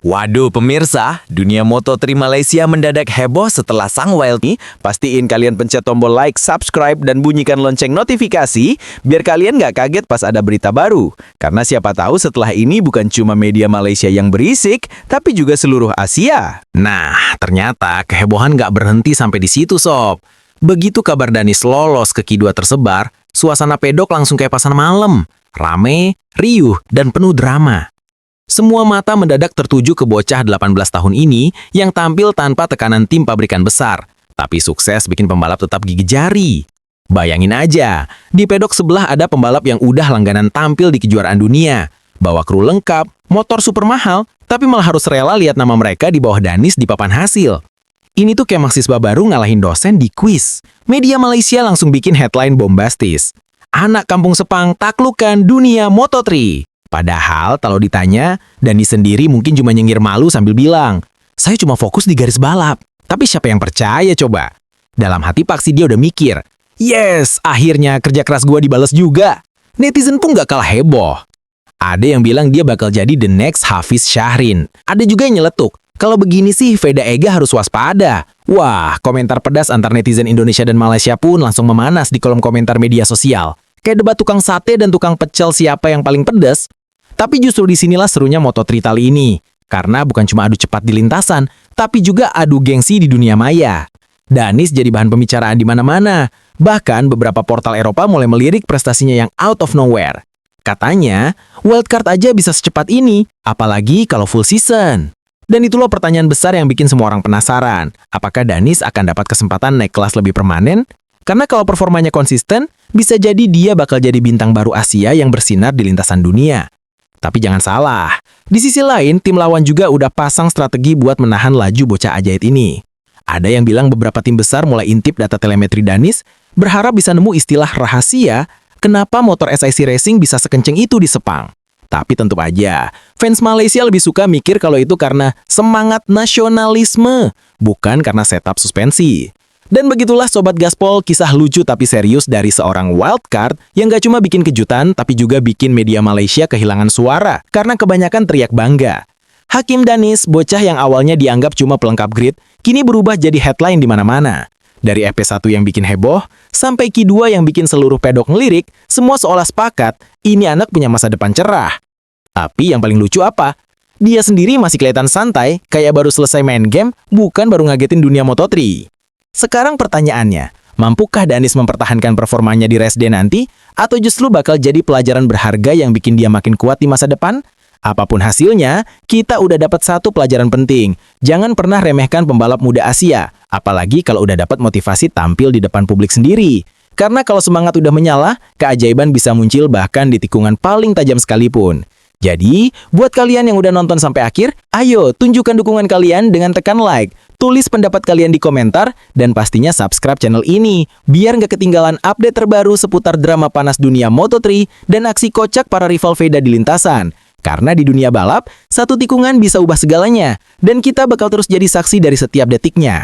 Waduh pemirsa, dunia Moto3 Malaysia mendadak heboh setelah sang wild nih. Pastiin kalian pencet tombol like, subscribe, dan bunyikan lonceng notifikasi biar kalian nggak kaget pas ada berita baru. Karena siapa tahu setelah ini bukan cuma media Malaysia yang berisik, tapi juga seluruh Asia. Nah, ternyata kehebohan nggak berhenti sampai di situ sob. Begitu kabar Danis lolos ke Q2 tersebar, suasana pedok langsung kayak pasar malam. Rame, riuh, dan penuh drama. Semua mata mendadak tertuju ke bocah 18 tahun ini yang tampil tanpa tekanan tim pabrikan besar, tapi sukses bikin pembalap tetap gigit jari. Bayangin aja, di pedok sebelah ada pembalap yang udah langganan tampil di kejuaraan dunia, bawa kru lengkap, motor super mahal, tapi malah harus rela lihat nama mereka di bawah Danis di papan hasil. Ini tuh kayak mahasiswa baru ngalahin dosen di kuis. Media Malaysia langsung bikin headline bombastis. Anak kampung Sepang taklukkan dunia Moto3. Padahal kalau ditanya, Danis sendiri mungkin cuma nyengir malu sambil bilang, saya cuma fokus di garis balap. Tapi siapa yang percaya coba? Dalam hati paksi dia udah mikir, yes, akhirnya kerja keras gua dibales juga. Netizen pun gak kalah heboh. Ada yang bilang dia bakal jadi the next Hafiz Syahrin. Ada juga yang nyeletuk, kalau begini sih Veda Ega harus waspada. Wah, komentar pedas antar netizen Indonesia dan Malaysia pun langsung memanas di kolom komentar media sosial. Kayak debat tukang sate dan tukang pecel siapa yang paling pedas. Tapi justru disinilah serunya Moto3 kali ini. Karena bukan cuma adu cepat di lintasan, tapi juga adu gengsi di dunia maya. Danis jadi bahan pembicaraan di mana-mana. Bahkan beberapa portal Eropa mulai melirik prestasinya yang out of nowhere. Katanya, wildcard aja bisa secepat ini, apalagi kalau full season. Dan itulah pertanyaan besar yang bikin semua orang penasaran. Apakah Danis akan dapat kesempatan naik kelas lebih permanen? Karena kalau performanya konsisten, bisa jadi dia bakal jadi bintang baru Asia yang bersinar di lintasan dunia. Tapi jangan salah, di sisi lain tim lawan juga udah pasang strategi buat menahan laju bocah ajaib ini. Ada yang bilang beberapa tim besar mulai intip data telemetri Danis, berharap bisa nemu istilah rahasia kenapa motor SIC Racing bisa sekenceng itu di Sepang. Tapi tentu aja, fans Malaysia lebih suka mikir kalau itu karena semangat nasionalisme, bukan karena setup suspensi. Dan begitulah Sobat Gaspol, kisah lucu tapi serius dari seorang wildcard yang gak cuma bikin kejutan, tapi juga bikin media Malaysia kehilangan suara karena kebanyakan teriak bangga. Hakim Danis, bocah yang awalnya dianggap cuma pelengkap grid, kini berubah jadi headline di mana-mana. Dari EP1 yang bikin heboh, sampai Q2 yang bikin seluruh pedok ngelirik, semua seolah sepakat, ini anak punya masa depan cerah. Tapi yang paling lucu apa? Dia sendiri masih kelihatan santai, kayak baru selesai main game, bukan baru ngagetin dunia Moto3. Sekarang pertanyaannya, mampukah Danis mempertahankan performanya di race day nanti? Atau justru bakal jadi pelajaran berharga yang bikin dia makin kuat di masa depan? Apapun hasilnya, kita udah dapat satu pelajaran penting. Jangan pernah remehkan pembalap muda Asia, apalagi kalau udah dapat motivasi tampil di depan publik sendiri. Karena kalau semangat udah menyala, keajaiban bisa muncul bahkan di tikungan paling tajam sekalipun. Jadi, buat kalian yang udah nonton sampai akhir, ayo tunjukkan dukungan kalian dengan tekan like, tulis pendapat kalian di komentar, dan pastinya subscribe channel ini, biar nggak ketinggalan update terbaru seputar drama panas dunia Moto3 dan aksi kocak para rival Veda di lintasan. Karena di dunia balap, satu tikungan bisa ubah segalanya, dan kita bakal terus jadi saksi dari setiap detiknya.